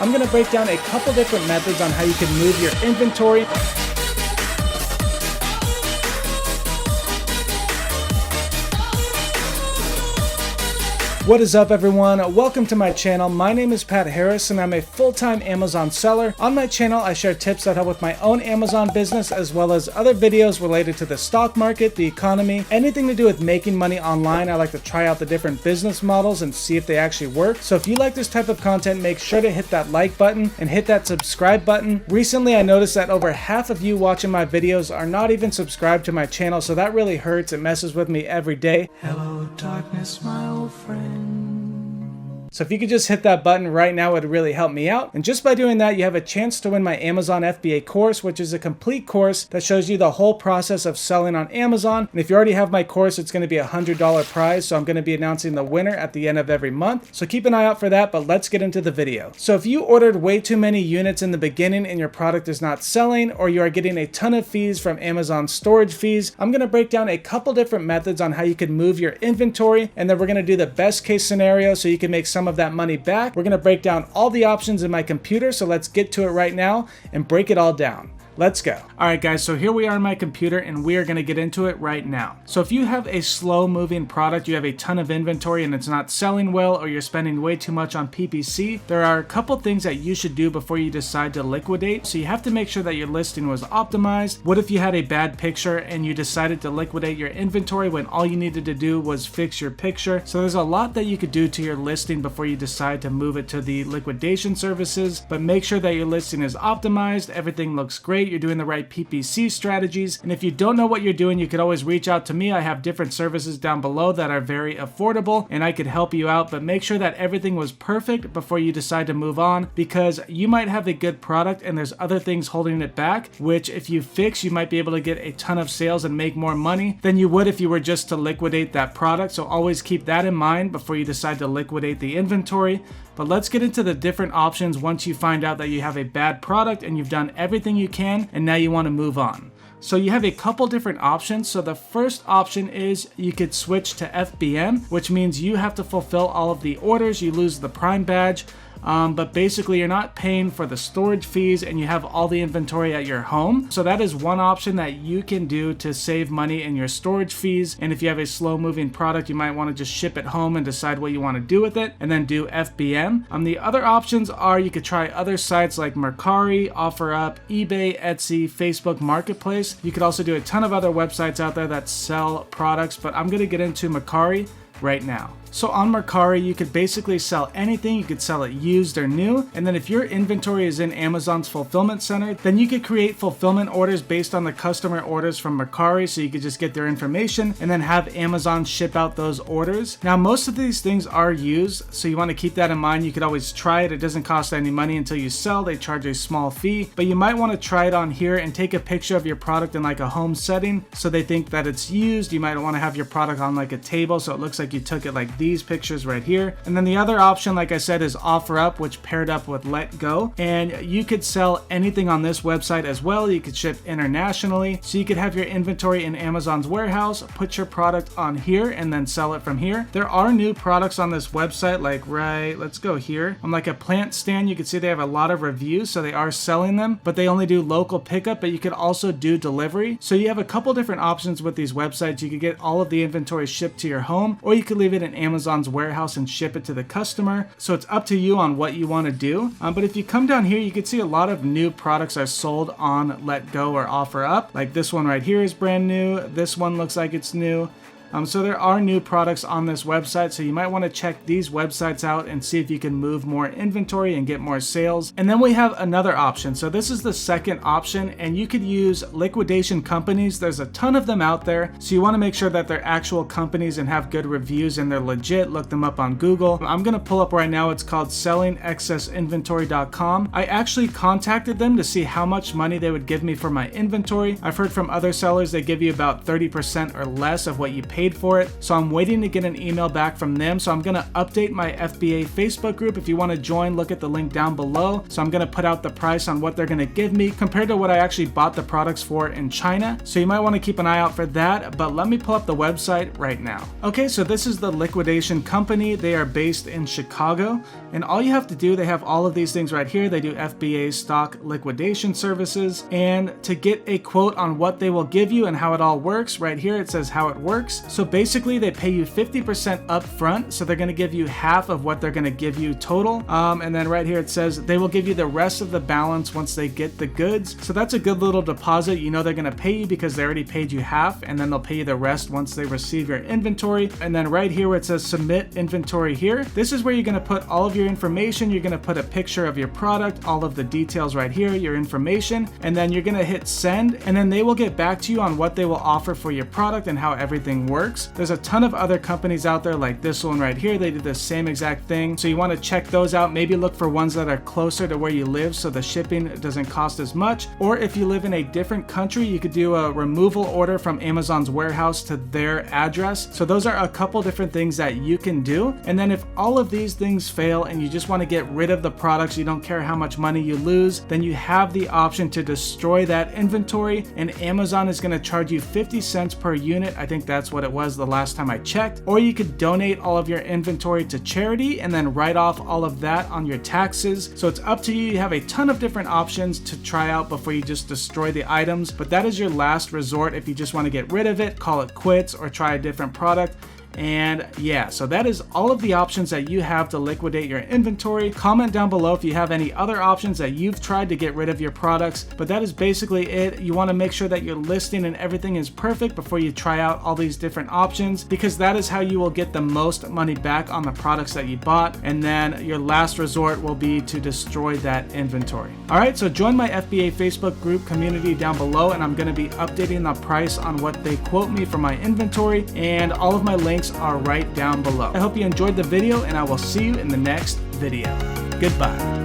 I'm going to break down a couple different methods on how you can move your inventory. What is up, everyone? Welcome to my channel. My name is Pat Harris and I'm a full-time Amazon seller. On my channel, I share tips that help with my own Amazon business, as well as other videos related to the stock market, the economy, anything to do with making money online. I like to try out the different business models and see if they actually work. So if you like this type of content, make sure to hit that like button and hit that subscribe button. Recently, I noticed that over half of you watching my videos are not even subscribed to my channel, so that really hurts. It messes with me every day. Hello, darkness, my old friend. So if you could just hit that button right now, it would really help me out. And just by doing that, you have a chance to win my Amazon FBA course, which is a complete course that shows you the whole process of selling on Amazon. And if you already have my course, it's going to be a $100 prize. So I'm going to be announcing the winner at the end of every month. So keep an eye out for that, but let's get into the video. So if you ordered way too many units in the beginning and your product is not selling, or you are getting a ton of fees from Amazon storage fees, I'm going to break down a couple different methods on how you can move your inventory. And then we're going to do the best case scenario so you can make some of that money back. We're going to break down all the options in my computer, so let's get to it right now and break it all down. Let's go. All right, guys, so here we are on my computer and we are going to get into it right now. So if you have a slow moving product, you have a ton of inventory and it's not selling well, or you're spending way too much on PPC, there are a couple things that you should do before you decide to liquidate. So you have to make sure that your listing was optimized. What if you had a bad picture and you decided to liquidate your inventory when all you needed to do was fix your picture? So there's a lot that you could do to your listing before you decide to move it to the liquidation services, but make sure that your listing is optimized, everything looks great, you're doing the right PPC strategies. And if you don't know what you're doing, you could always reach out to me. I have different services down below that are very affordable and I could help you out, but make sure that everything was perfect before you decide to move on, because you might have a good product and there's other things holding it back, which if you fix, you might be able to get a ton of sales and make more money than you would if you were just to liquidate that product. So always keep that in mind before you decide to liquidate the inventory. But let's get into the different options once you find out that you have a bad product and you've done everything you can and now you want to move on. So you have a couple different options. So the first option is you could switch to FBM, which means you have to fulfill all of the orders. You lose the Prime badge. But basically you're not paying for the storage fees and you have all the inventory at your home. So that is one option that you can do to save money in your storage fees. And if you have a slow moving product, you might want to just ship it home and decide what you want to do with it and then do FBM. The other options are you could try other sites like Mercari, OfferUp, eBay, Etsy, Facebook Marketplace. You could also do a ton of other websites out there that sell products, but I'm going to get into Mercari right now. So on Mercari, you could basically sell anything. You could sell it used or new. And then if your inventory is in Amazon's fulfillment center, then you could create fulfillment orders based on the customer orders from Mercari. So you could just get their information and then have Amazon ship out those orders. Now, most of these things are used, so you want to keep that in mind. You could always try it. It doesn't cost any money until you sell. They charge a small fee, but you might want to try it on here and take a picture of your product in like a home setting so they think that it's used. You might want to have your product on like a table so it looks like you took it like these pictures right here. And then the other option, like I said, is OfferUp, which paired up with Let Go. And you could sell anything on this website as well. You could ship internationally. So you could have your inventory in Amazon's warehouse, put your product on here, and then sell it from here. There are new products on this website, like let's go here. On like a plant stand, you can see they have a lot of reviews, so they are selling them, but they only do local pickup, but you could also do delivery. So you have a couple different options with these websites. You could get all of the inventory shipped to your home, or you could leave it in Amazon's warehouse and ship it to the customer. So it's up to you on what you want to do. But if you come down here, you can see a lot of new products are sold on Let Go or OfferUp. Like this one right here is brand new. This one looks like it's new. So there are new products on this website, so you might want to check these websites out and see if you can move more inventory and get more sales. And then we have another option. So this is the second option, and you could use Liquidation Companies. There's a ton of them out there, so you want to make sure that they're actual companies and have good reviews and they're legit. Look them up on Google. I'm going to pull up right now. It's called sellingexcessinventory.com. I actually contacted them to see how much money they would give me for my inventory. I've heard from other sellers they give you about 30% or less of what you pay paid for it. So I'm waiting to get an email back from them. So I'm going to update my FBA Facebook group. If you want to join, look at the link down below. So I'm going to put out the price on what they're going to give me compared to what I actually bought the products for in China. So you might want to keep an eye out for that, but let me pull up the website right now. Okay, so this is the Liquidation Company. They are based in Chicago, and all you have to do, they have all of these things right here. They do FBA stock liquidation services, and to get a quote on what they will give you and how it all works, right here it says how it works. So basically they pay you 50% up front, so they're going to give you half of what they're going to give you total, and then right here it says they will give you the rest of the balance once they get the goods. So that's a good little deposit. You know they're going to pay you because they already paid you half, and then they'll pay you the rest once they receive your inventory. And then right here where it says submit inventory here, this is where you're going to put all of your information. You're going to put a picture of your product, all of the details right here, your information, and then you're going to hit send, and then they will get back to you on what they will offer for your product and how everything works. There's a ton of other companies out there like this one right here. They do the same exact thing. So you want to check those out. Maybe look for ones that are closer to where you live so the shipping doesn't cost as much. Or if you live in a different country, you could do a removal order from Amazon's warehouse to their address. So those are a couple different things that you can do. And then if all of these things fail and you just want to get rid of the products, you don't care how much money you lose, then you have the option to destroy that inventory, and Amazon is going to charge you 50 cents per unit. I think that's what it was the last time I checked. Or you could donate all of your inventory to charity and then write off all of that on your taxes. So it's up to you. You have a ton of different options to try out before you just destroy the items, but that is your last resort if you just want to get rid of it, call it quits, or try a different product. And yeah, so that is all of the options that you have to liquidate your inventory. Comment down below if you have any other options that you've tried to get rid of your products, but that is basically it. You want to make sure that your listing and everything is perfect before you try out all these different options, because that is how you will get the most money back on the products that you bought. And then your last resort will be to destroy that inventory. All right, so join my FBA Facebook group community down below, and I'm going to be updating the price on what they quote me for my inventory, and all of my links are right down below. I hope you enjoyed the video, and I will see you in the next video. Goodbye.